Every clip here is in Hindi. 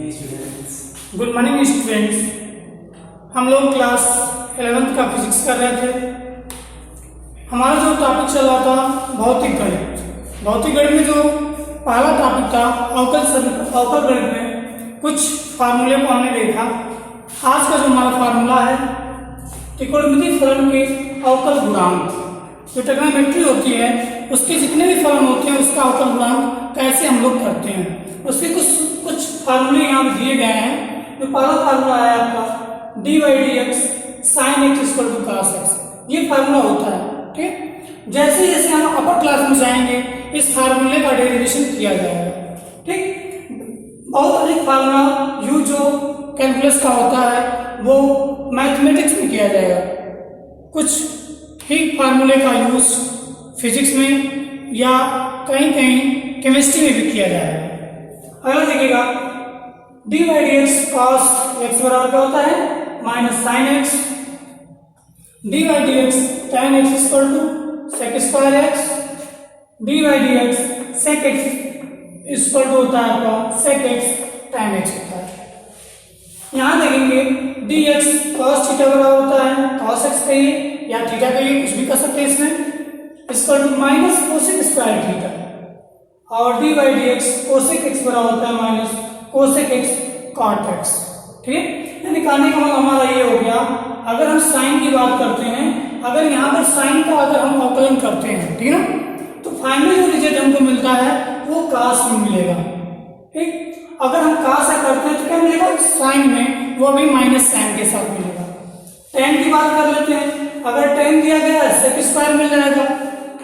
Good morning students. हम लोग क्लास 11th का फिजिक्स कर रहे थे। हमारा जो टॉपिक चल रहा था भौतिक गणित। भौतिक गणित में जो पहला टॉपिक था अवकल गणित में कुछ फार्मूले को हमने देखा। आज का जो हमारा फार्मूला है त्रिकोणमितीय फलन के अवकल गुणांक। जो ट्रिग्नोमेट्री होती है उसके जितने भी फलन होते हैं उसका अवकल गुणांक कैसे हम लोग करते हैं, उसके कुछ फार्मूले यहाँ दिए गए हैं। जो पहला फार्मूला है आपका dy dx sin x equal to cos x, ये फार्मूला होता है। ठीक, जैसे जैसे हम अपर क्लास में जाएंगे इस फार्मूले का डेरिवेशन किया जाएगा। ठीक, बहुत अधिक फार्मूला यूज जो कैलकुलस का होता है वो मैथमेटिक्स में किया जाएगा। कुछ ही फार्मूले का यूज फिजिक्स में या कहीं कहीं केमिस्ट्री में भी किया जाएगा। अगला देखिएगा dy dx cos x बराबर क्या होता है minus sine x, dy dx tan x equal to sec square x, dy dx sec x equal to होता है आपका sec x tan x होता है। यहाँ देखेंगे dx cos थीटा बराबर होता है cos x कहिए या थीटा कहिए, कुछ भी कर सकते हैं इसमें, equal to minus cosec square theta, और dy dx कोसेक x बराबर होता है minus cosec x cot x। ठीक है, यानी कहने का मतलब हमारा ये हो गया। अगर हम साइन की बात करते हैं, अगर यहाँ पर साइन का अगर हम अवकलन करते हैं, ठीक है ना, तो फाइनली जो रिजल्ट हमको मिलता है वो cos में मिलेगा। ठीक, अगर हम cos से करते हैं तो क्या मिलेगा साइन में, वो भी माइनस साइन के साथ मिलेगा। tan की बात कर लेते हैं, अगर tan दिया गया है sec स्क्वायर मिल जाएगा,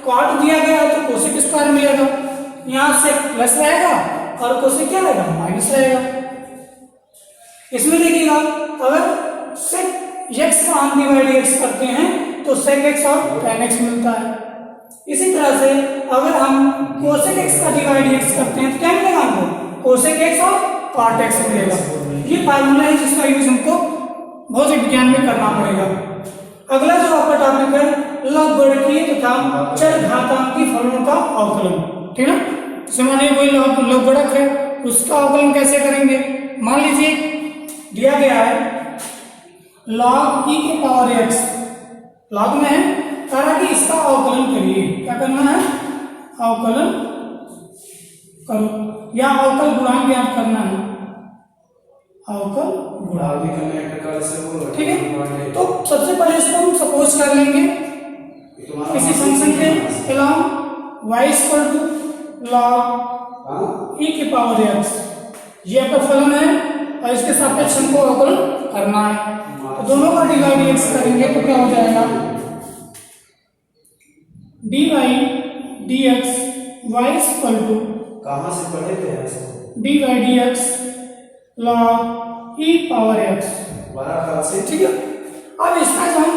cot दिया गया है तो कोसेक स्क्वायर मिलेगा। यहाँ से प्लस रहेगा और कोसेक क्या रहेगा माइनस रहेगा। इसमें देखिएगा अगर sec x का हम डिवाइड x करते हैं तो sec x और tan x मिलता है। इसी तरह से अगर हम cosec x का डिवाइड x करते हैं तो क्या मिलेगा हमको cosec x और cot x मिलेगा। ये फार्मूला है जिसका यूज हमको भौतिक विज्ञान में करना पड़ेगा। अगला जो आपका टॉपिक है लघुगणकीय तथा चरघातांकी फलनों का अवकलन। ठीक है, मानिए कोई लघुगणक है उसका अवकलन कैसे करेंगे। मान लीजिए दिया गया है log e के पावर x, log में है, कहा कि इसका अवकलन करिए। क्या करना है, अवकलन करो या अवकल गुणांक ज्ञात करना है, अवकल गुणांक। ठीक है, तो सबसे पहले इसको हम सपोज कर लेंगे किसी फंक्शन के along y equal to log e के पावर x, ये आपका फलन है और इसके सापेक्ष हमको अवकलन करना है। तो दोनों का डिवाइड x करेंगे तो क्या हो जाएगा dy dx y equal to कहां से पढ़े थे इसको dy dx log e power x बड़ा ख्याल से। ठीक है, अब इसका जब हम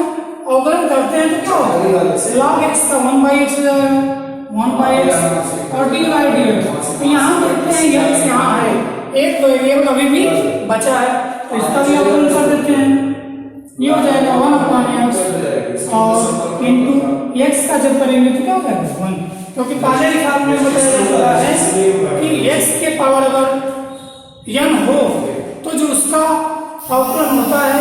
अवकलन करते हैं तो क्या होगा log x का 1/x हो जाएगा 1/x और dy dx। तो यहाँ देखते हैं x यहाँ है, एक वेरिएबल अभी भी बचा है तो इसका भी अवकलन कर देते हैं। ये हो जाएगा 1/x और इनटू x का जब करेंगे तो क्या होगा 1, क्योंकि पहले ही फार्मूले में बताया है कि x के पावर अगर n हो तो जो उसका अवकलन होता है,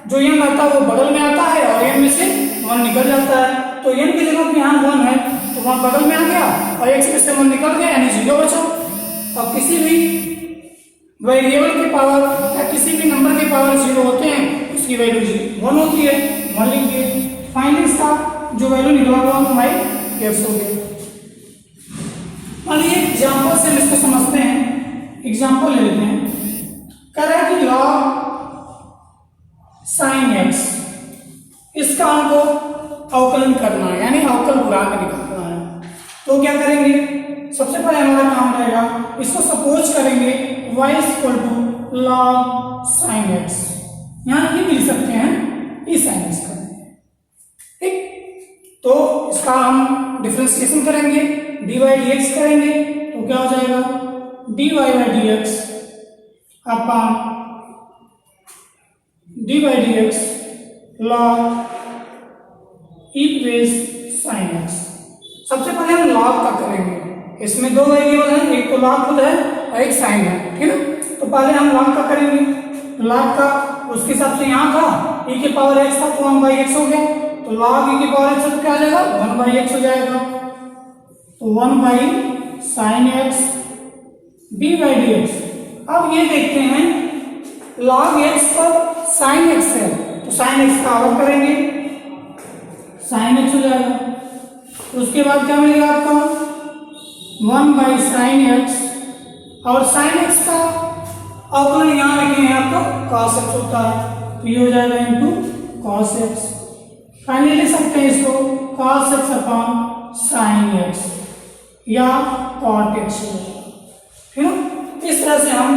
जो n आता है वो बगल में आता है और n में से 1 निकल जाता है। तो n की जगह पे यहाँ 1 है तो 1 बगल में आ गया और x में से 1 निकल गया यानी 0 बचा। अब किसी भी वेरिएबल के पावर या किसी भी नंबर के पावर 0 होते हैं उसकी वैल्यू 1 होती है, 1 लिख दिए। फाइनली इसका जो वैल्यू निकला हुआ हमारी x हो गया। मान लीजिए एग्जाम्पल से हम इसको समझते हैं, एग्जाम्पल ले लेते हैं। कह रहा है कि log sin x, इसका हमको अवकलन करना है यानी अवकल गुणांक निकालना है। तो क्या करेंगे, सबसे पहले हमारा काम रहेगा इसको सपोज करेंगे y equal to log sin x, यहाँ ये मिल सकते हैं ई sin x का। ठीक, तो इसका हम डिफरेंशिएशन करेंगे dy dx करेंगे तो क्या हो जाएगा dy dx upon dy dx log e plus sin x। सबसे पहले हम log का करेंगे, इसमें दो वेरिएबल हैं, एक तो log खुद है और एक sin है। ठीक है, तो तो पहले हम log का करेंगे, तो log का उसके हिसाब से यहाँ था e की पावर x था तो 1/x हो गया, तो log e की पावर x तो क्या आ जाएगा 1/x हो जाएगा, तो 1/sin x d/dx। अब ये देखते हैं log x पर sin x है तो sin x का आवर करेंगे, sin x हो जाएगा, तो उसके बाद क्या मिलेगा आपको 1/sin x, और sin x का अवकलन यहाँ लिखे हैं आपको cos x होता है, तो ये हो जाएगा इनटू cos x। फाइनली लिख सकते हैं इसको cos x upon sin x या cot x, है ना। इस तरह से हम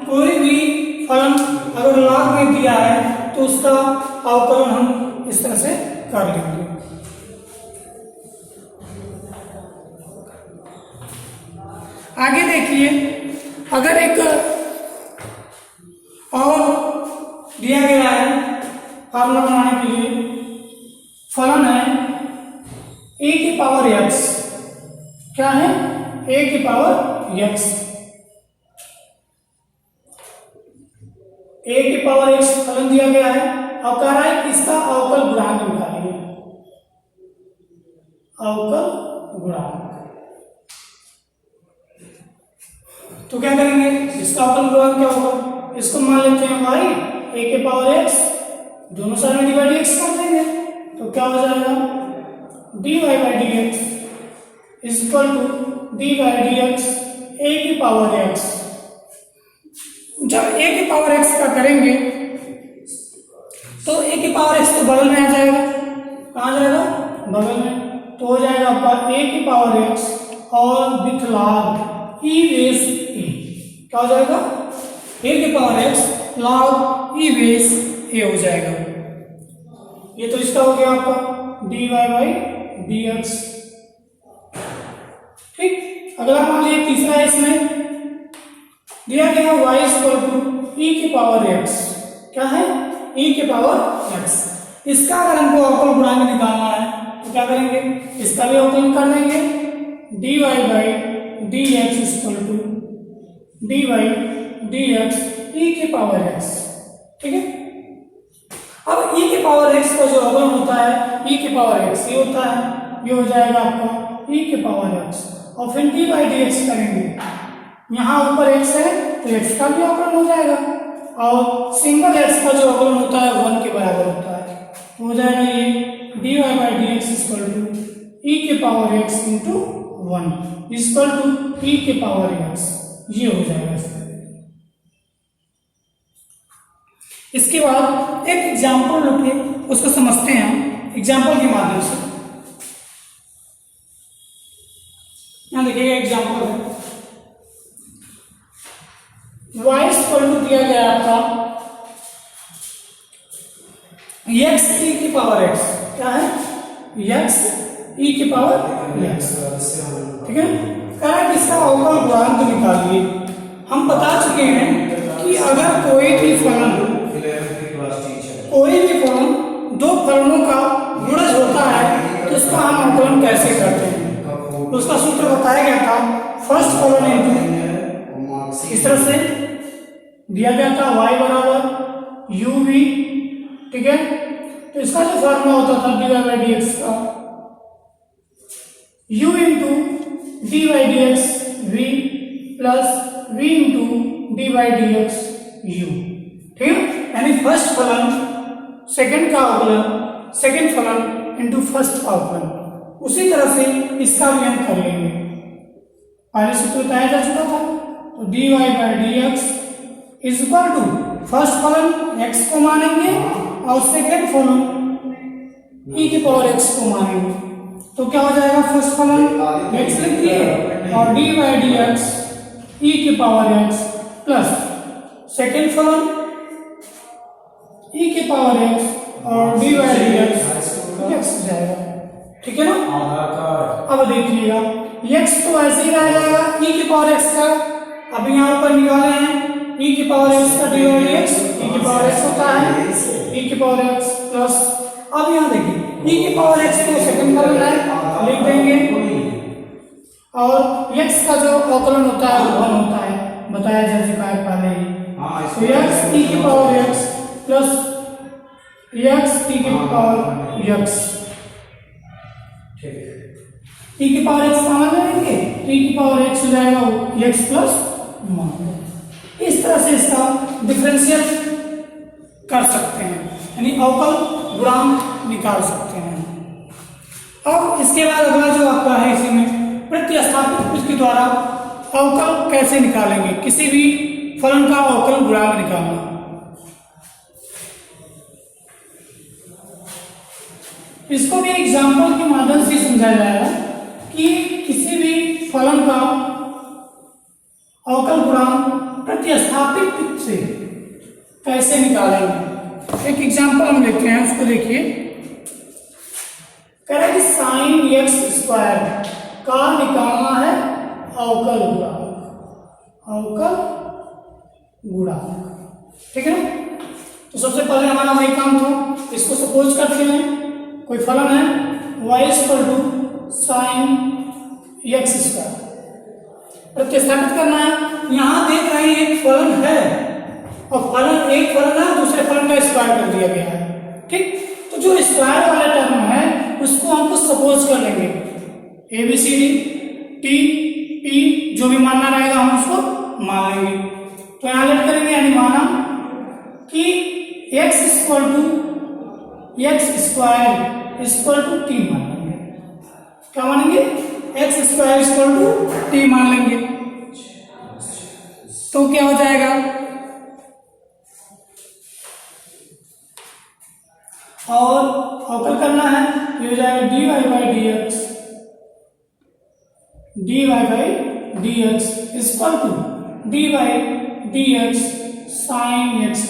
कोई भी फलन अगर log में दिया है तो उसका अवकलन हम इस तरह से कर लेंगे। आगे देखिए, अगर एक और दिया गया है फार्मूला बनाने के लिए, फलन है e की पावर x, क्या है a की पावर x, a की पावर x फलन दिया गया है। अब कह रहा है इसका अवकल गुणांक निकालिए, अवकल गुणांक, तो क्या करेंगे इसका अवकल गुणांक क्या होगा, इसको मान लेते हैं y, a के पावर x, दोनों साइड में डिवाइड x कर देंगे, तो क्या हो जाएगा dy/dx is equal to dy/dx a की पावर x। जब a की पावर x का करेंगे तो a की पावर x तो बगल में आ जाएगा, कहाँ जाएगा बगल में, तो हो जाएगा आपका a की पावर x और with log e base a, क्या हो जाएगा a की power x log e base a हो जाएगा। ये तो इसका हो गया आपका dy/dx। ठीक, अगला मान लीजिए तीसरा है, इसमें दिया गया y इक्वल टू e की पावर x, क्या है e की पावर x। इसका अगर हमको अवकल गुणांक निकालना है तो क्या करेंगे, इसका भी अवकलन कर लेंगे, dy/dx equal to dy/dx e की पावर x। ठीक है, अब e की पावर x का जो अवकलन होता है e की पावर x ये होता है, ये हो जाएगा आपका e की पावर x, और फिर dy/dx करेंगे, यहाँ ऊपर x है तो x का भी अवकलन हो जाएगा, और सिंगल x का जो अवकलन होता है 1 के बराबर होता है, तो हो जाएगा ये dy/dx इक्वल टू e के पावर x इंटू 1 इक्वल टू e के पावर x, ये हो जाएगा। इसके बाद एक एग्जाम्पल लेके उसको समझते हैं हम एग्जाम्पल के माध्यम से। यहाँ देखिएगा एग्जाम्पल है, y इक्वल टू दिया गया आपका x e की पावर x, क्या है x e की पावर x। ठीक है, कह रहा है कि इसका अवकल गुणांक निकालिए। हम बता चुके हैं कि अगर कोई भी फलन दो फलनों का गुणज होता है तो उसका हम अवकलन कैसे करते हैं, उसका सूत्र बताया गया था, फर्स्ट फलन इंटू, इस तरह से दिया गया था y बराबर uv। ठीक है, तो इसका जो फॉर्मूला होता था dy/dx का, u into dy/dx v plus v into dy/dx u। ठीक है, यानी फर्स्ट फलन सेकंड का अवकलन, सेकंड फलन इंटू फर्स्ट का अवकलन, उसी तरह से इसका भी हम कर लेंगे। पहले सूत्र बताया जा चुका था, तो dy/dx is equal to first फलन x को मानेंगे और सेकंड फलन e की पावर x को मानेंगे, तो क्या हो जाएगा फर्स्ट फलन x लिख दिए और dy/dx e की पावर x प्लस सेकंड फलन e की पावर x और dy/dx x हो जाएगा। ठीक है ना, अब देखिएगा x तो ऐसे ही रह जाएगा e की पावर x का, अब यहाँ पर निकाले हैं e की पावर x का dy/dx, e की पावर x होता है e की पावर x प्लस, अब यहाँ देखिए e की पावर x तो सेकंड फलन है लिख देंगे, और x का जो अवकलन होता है 1 होता है, बताया जा चुका है पहले ही। हाँ, तो x e की power x plus x e की पावर x, ठीक। e की पावर x सामान लेंगे, e की पावर x हो जाएगा x प्लस मान। इस तरह से इसका डिफरेंशियल कर सकते हैं, यानी अवकल गुणांक निकाल सकते हैं। अब इसके बाद अगला जो आपका है, इसी में प्रतिस्थापित विधि के द्वारा अवकल कैसे निकालेंगे, किसी भी फलन का अवकल गुणांक निकालना। इसको भी एग्जाम्पल के माध्यम से समझाया जाएगा कि किसी भी फलन का अवकल गुणांक प्रतिस्थापित विधि से कैसे निकालेंगे। एक एग्जाम्पल हम लेते हैं, उसको देखिए। कह रहे हैं कि साइन एक्स स्क्वायर का निकालना है अवकल गुणांक, अवकल गुणांक, ठीक है ना। तो सबसे पहले हमारा वही काम था, इसको सपोज करते हैं कोई फलन है y = साइन एक्स स्क्वायर, प्रतिस्थापित करना है। यहां देख रहे हैं एक फलन है और फलन एक फलन है, दूसरे फलन का स्क्वायर कर दिया गया है, ठीक। तो जो स्क्वायर वाला टर्म है उसको हमको सपोज कर लेंगे, A B C D T P जो भी मानना रहेगा हम उसको मान लेंगे। तो यहां लेट करेंगे, यानी माना कि x = टी मान लेंगे। क्या मानेंगे? x² = टी मान लेंगे। तो क्या हो जाएगा, और अवकल करना है, ये हो जाएगा dy/dx dy/dx sin x²।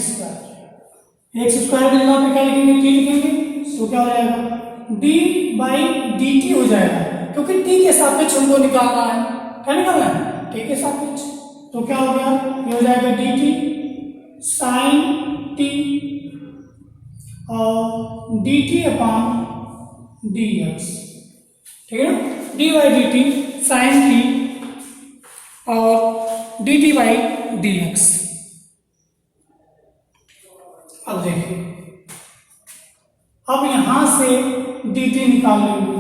x² की जगह पे क्या लिखेंगे, t लिखेंगे। तो क्या हो जाएगा, d/dt हो जाएगा, क्योंकि t के सापेक्ष हमको निकालना है। क्या निकालना है? t के सापेक्ष। तो क्या हो गया, ये हो जाएगा dt sin t और dt/dx, ठीक है ना। dy/dt sin t और dt/dx। अब देखिए, अब यहां से dt निकाल लेंगे,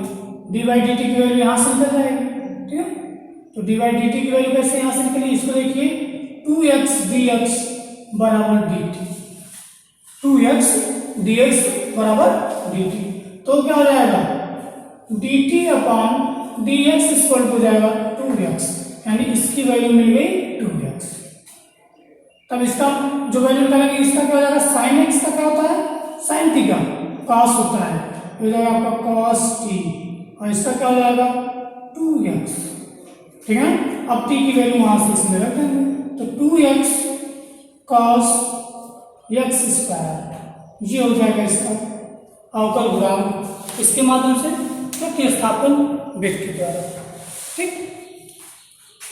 dy/dt की वैल्यू यहां से निकल जाएगी, ठीक है। तो dy/dt की वैल्यू कैसे यहां से निकली, इसको देखिए, 2x dx = dt, 2x dx = dt। तो क्या हो जाएगा, dt/dx इक्वल हो जाएगा 2x, यानी इसकी वैल्यू मिल गई 2x। तब इसका जो वैल्यू निकालेंगे, इसका क्या हो जाएगा, sin x का क्या होता है, sin t का cos होता है, हो जाएगा आपका cos t, और इसका क्या हो जाएगा 2x, ठीक है। अब t की वैल्यू वहां से इसमें रख देंगे, तो 2x cos x², ये हो जाएगा इसका अवकल गुणांक, इसके माध्यम से प्रतिस्थापन विधि के द्वारा, ठीक।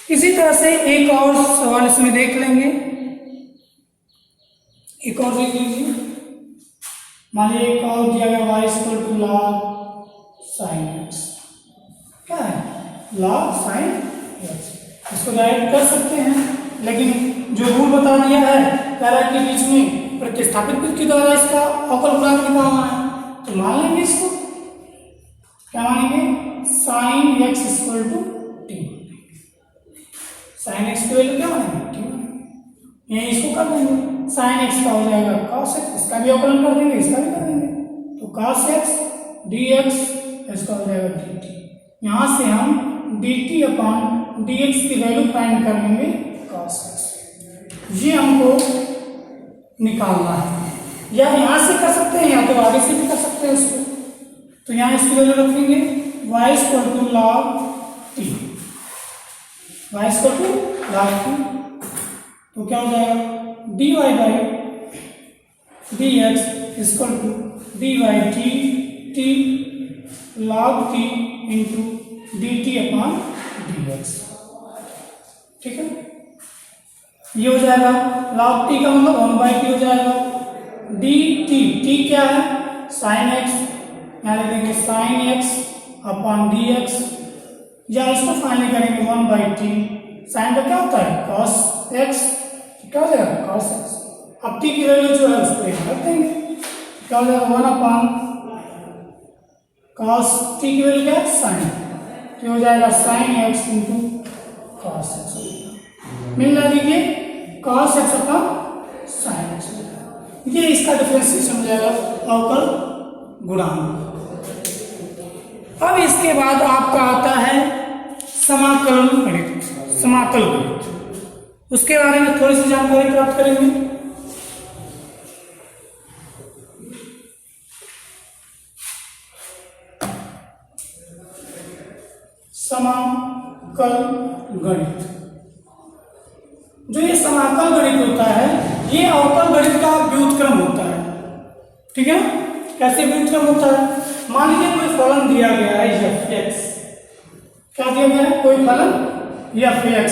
इसी तरह से एक और सवाल इसमें देख लेंगे, एक और देख लीजिए। मान लीजिए एक और दिया गया, y = log sin x, क्या है, log sin x। इसको डायरेक्ट कर सकते हैं, लेकिन जो रूल बता दिया है, कह रहा है कि बीच में प्रतिस्थापित विधि के द्वारा इसका अवकल गुणांक निकालना है, तो मान लेंगे इसको। क्या मानेंगे, sin x = t, sin x की वैल्यू क्या मानेंगे, t मानेंगे। यही इसको कर देंगे, sin x का हो जाएगा cos x, इसका भी अवकलन कर देंगे, इसका भी कर देंगे। तो cos x dx, इसका हो जाएगा dt। यहां से हम dt/dx की वैल्यू फाइंड कर लेंगे cos x, ये हमको निकालना है। या यहां से कर सकते हैं, या तो आगे से भी कर सकते हैं उसको। तो यहां इसकी वैल्यू रखेंगे, y = log t, y = log t। तो क्या हो जाएगा, dy/dx = dy/t log t dt/dx, ठीक है। ये हो जाएगा log t का मतलब 1/t हो जाएगा, dt, t क्या है, sin x, यहाँ लिख देंगे sin x/dx, या इसको फाइनली करेंगे 1/t। sin का क्या होता है, cos x, क्या हो जाएगा cos x। अब t की वैल्यू जो है उसको यहाँ रख देंगे, क्या हो जाएगा 1/, cos t की वैल्यू क्या है sin, तो हो जाएगा sin x into cos x। मिल रहा देखिए cos x upon sin x, ये इसका डिफरेंशिएशन हो जाएगा अवकल गुणांक। अब इसके बाद आपका आता है समाकलन गणित, समाकल गणित, उसके बारे में थोड़ी सी जानकारी प्राप्त करेंगे। समाकल गणित, जो ये समाकल गणित होता है ये अवकल गणित का व्युत्क्रम होता है, ठीक है। कैसे व्युत्क्रम होता है, मान लीजिए कोई फलन दिया गया है f(x), क्या दिया गया है, कोई फलन f(x),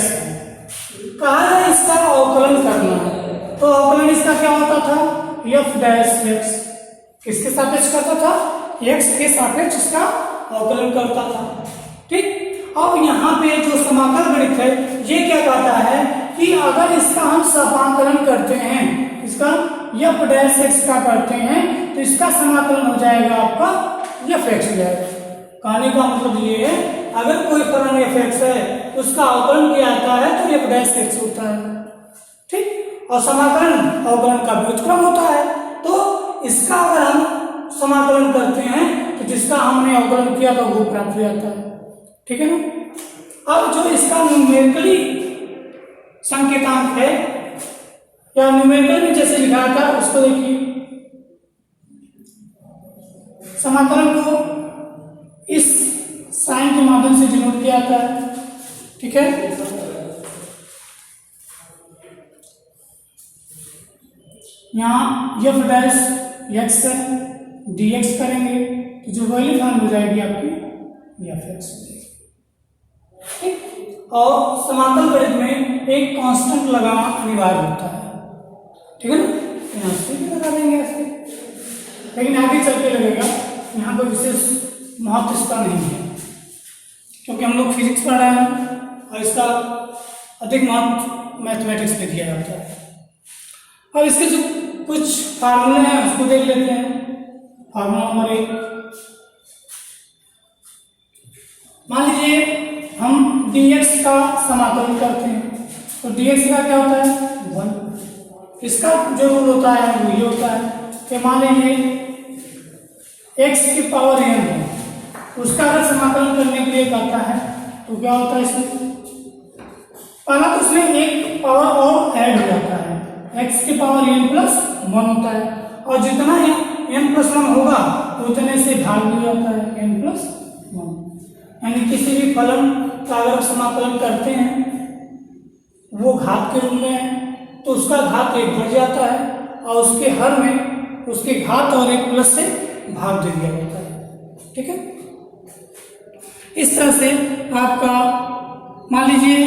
कहा है इसका अवकलन करना है, तो अवकलन इसका क्या होता था f'(x), किसके सापेक्ष करता था, x के सापेक्ष इसका अवकलन करता था, ठीक। अब यहाँ पे जो समाकल गणित है ये क्या कहता है कि अगर इसका हम समाकलन करते हैं, इसका f'(x) का करते हैं तो इसका समाकलन हो जाएगा आपका f(x) हो जाएगा। कहने का मतलब ये है अगर कोई फलन f(x) है उसका अवकलन किया जाता है तो f'(x) होता है, ठीक। और समाकलन अवकलन का व्युत्क्रम होता है, तो इसका अगर हम समाकलन करते हैं तो जिसका हमने अवकलन किया था वो प्राप्त हो जाता है, ठीक है ना। अब जो इसका न्यूमेरिकली संकेतांक है या न्यूमेरिकल में जैसे लिखा था उसको देखिए, समाकलन को इस साइन के माध्यम से डिनोट किया जाता है, ठीक है। यहाँ f'(x) है, dx करेंगे तो जो वैल्यू फाइंड हो जाएगी आपकी f(x), ठीक। और समाकल गणित में एक कांस्टेंट लगाना अनिवार्य होता है, ठीक है ना, यहाँ से भी लगा देंगे ऐसे, लेकिन आगे चल के लगेगा, यहाँ पर विशेष महत्व इसका नहीं है क्योंकि हम लोग फिजिक्स पढ़ रहे हैं और इसका अधिक महत्व मैथमेटिक्स में दिया जाता है। अब इसके जो कुछ फार्मूले हैं उसको देख लेते हैं। फार्मूला नंबर 1, मान लीजिए हम dx का समाकलन करते हैं तो dx का क्या होता है 1, इसका जो रूल होता है वो ये होता है कि मान लीजिए x की पावर n है, उसका अगर समाकलन करने के लिए कहता है तो क्या होता है इसमें, पहला तो उसमें एक पावर और ऐड हो जाता है, x की पावर n+1 होता है और जितना n+1 होगा उतने से भाग दिया जाता है n+1, यानी किसी भी फलन का अगर समाकलन करते हैं वो घात के रूप में है तो उसका घात 1 बढ़ जाता है और उसके हर में उसके घात और 1+ से भाग दे दिया जाता है, ठीक है। इस तरह से आपका मान लीजिए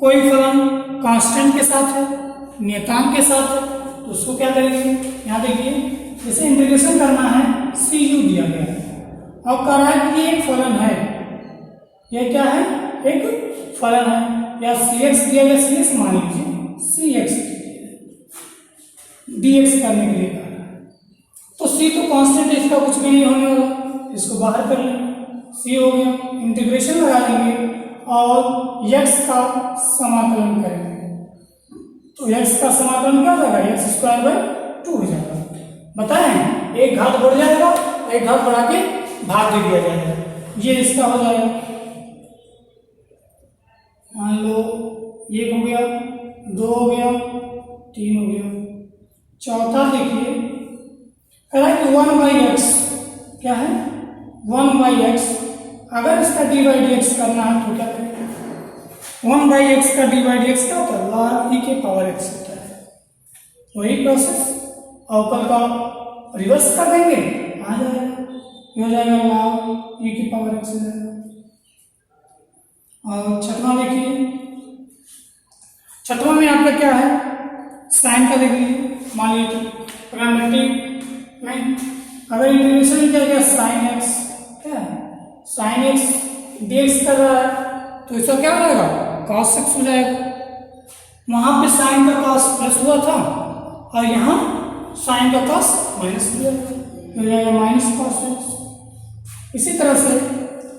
कोई फलन कांस्टेंट के साथ है, नियतांक के साथ है, तो उसको क्या करेंगे, यहाँ देखिए जैसे इंटीग्रेशन करना है cu दिया गया है और कह रहा है कि एक फलन है, यह क्या है एक फलन है, या cx दिया गया, cx मान लीजिए cx dx करने के लिए कहा है, तो c तो कांस्टेंट है, इसका कुछ भी नहीं होने वाला, इसको बाहर कर लेंगे, c हो गया, इंटीग्रेशन लगा लेंगे और x का समाकलन करेंगे, तो x का समाकलन क्या हो जाएगा, x² 2 हो जाएगा। बताएं एक घात बढ़ जाएगा, एक घात बढ़ा के भाग दे दिया जाएगा, ये इसका हो जाएगा। मान लो 1 हो गया, 2 हो गया, 3 हो गया, चौथा देखिए कह रहा है कि 1/x क्या है 1/x, अगर इसका d/dx करना है तो क्या करेंगे, 1/x का d/dx क्या होता है log e के पावर x होता है, वही प्रोसेस अवकल का रिवर्स कर देंगे आ जाएगा, हो जाएगा log e की पावर x हो जाएगा। और छठवां देखिए, छठवां में आपका क्या है साइन का देख लीजिए, मान लीजिए ट्रिग्नोमेट्री में अगर इंटीग्रेशन किया गया साइन x, क्या है साइन x dx कर रहा है तो इसका क्या हो जाएगा cos x हो जाएगा, वहां पे साइन का कॉस प्लस हुआ था और यहाँ साइन का कॉस माइनस हुआ, हो जाएगा माइनस कॉस एक्स। इसी तरह से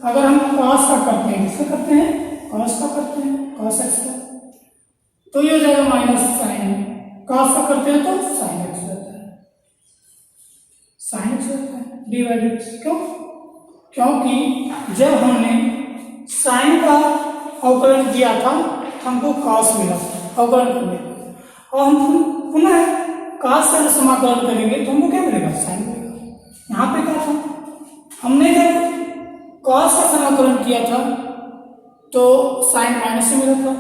अगर हम कॉस का करते हैं, किसका करते हैं, कॉस का करते हैं, कॉस एक्स का, तो ये हो जाएगा माइनस साइन, कॉस का करते हैं तो साइन एक्स रहता है, साइन एक्स रहता है डिवाइडेड। क्यों? क्योंकि जब हमने साइन का अवकलन किया था हमको कॉस मिला अवकलन करने का, और हम पुनः कॉस का समाकलन करेंगे तो हमको क्या मिलेगा, साइन मिलेगा। यहाँ पे क्या था, हमने जब कॉस का समाकलन किया था तो साइन माइनस से मिला था,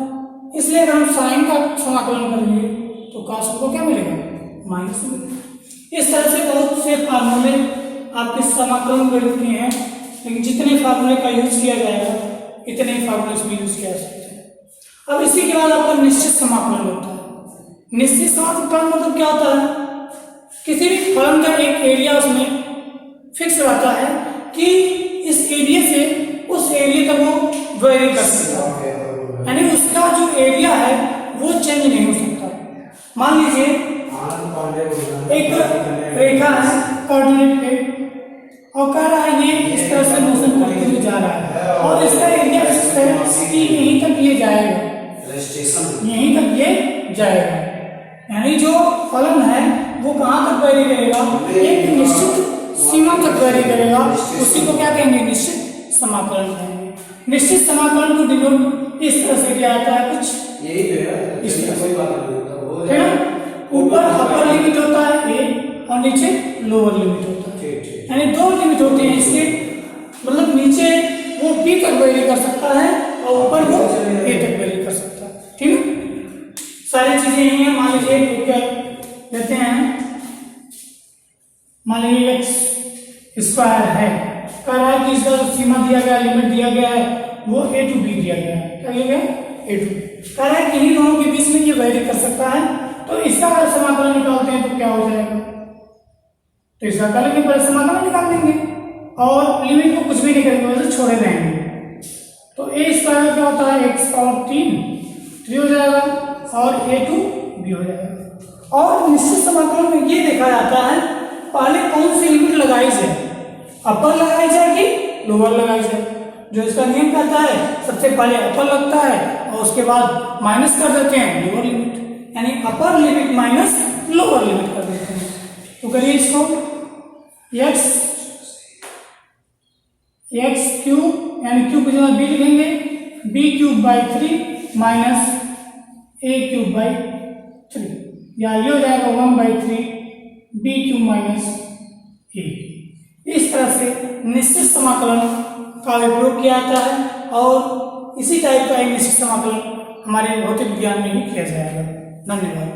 इसलिए अगर हम साइन का समाकलन करेंगे तो कॉस को क्या मिलेगा, माइनस से मिलेगा। इस तरह से बहुत से फार्मूले आपके समाकलन गणित के हैं, लेकिन जितने फार्मूले का यूज किया जाएगा इतने ही फार्मूले इसमें यूज किया जा सकता है। अब इसी के बाद आपका निश्चित समाकलन होता है। निश्चित समाकलन मतलब क्या होता है, किसी भी फलन का एक एरिया उसमें फिक्स रहता है कि इस एरिया से उस एरिया तक वो वेरी कर सकता है, यानी उसका जो एरिया है वो चेंज नहीं हो सकता। मान लीजिए एक रेखा है कोऑर्डिनेट पे और कह रहा है ये इस तरह से मोशन करते हुए जा रहा है और इसका एरिया फिक्स है कि यहीं तक ये जाएगा, यहीं तक ये जाएगा, यानी जो फलन है वो कहाँ तक वेरी करेगा, एक निश्चित सीमा तक वेरी करेगा, उसी को क्या कहेंगे, निश्चित समाकलन कहेंगे। निश्चित समाकलन को डिनोट इस तरह से किया जाता है, कुछ यही तो इस तरह कोई बात नहीं है ना, ऊपर अपर लिमिट होता है ए और नीचे लोअर लिमिट होता है, यानी दो लिमिट होते हैं इसके, मतलब नीचे वो बी तक वेरी कर सकता है और ऊपर वो ए तक वेरी कर सकता है। ठीक है, सारी चीजें यही है। मान लीजिए लेते हैं, मान लीजिए एक्स स्क्वायर है, कह रहा है कि इसका जो सीमा दिया गया, लिमिट दिया गया है वो ए टू बी दिया गया है, क्या दिया गया, ए टू बी, कह रहा है कि इन्हीं दोनों के बीच में ये वेरी कर सकता है, तो इसका अगर समाकलन निकालते हैं तो क्या हो जाएगा, तो इसका करेंगे पहले समाकलन निकाल देंगे और लिमिट को कुछ भी नहीं करेंगे, वैसे छोड़े रहेंगे, तो ए स्क्वायर क्या होता है, एक्स पावर 3 हो जाएगा और ए टू बी हो जाएगा। और निश्चित समाकलन में ये देखा जाता है पहले कौन सी लिमिट लगाई जाए, अपर लगाई जाए कि लोअर लगाई जाए। जो इसका नियम कहता है सबसे पहले अपर लगता है और उसके बाद माइनस कर देते हैं लोअर लिमिट, यानी upper limit minus lower limit कर देते हैं। तो करिए इसको, एक्स क्यूब यानी क्यूब की जगह बी लिखेंगे, B cube by 3 minus A cube by 3, या ये हो जाएगा 1/3 बी क्यूब माइनस ए। इस तरह से निश्चित समाकलन का उपयोग किया जाता है और इसी टाइप का एक निश्चित समाकलन हमारे भौतिक विज्ञान में भी किया जाएगा। धन्यवाद।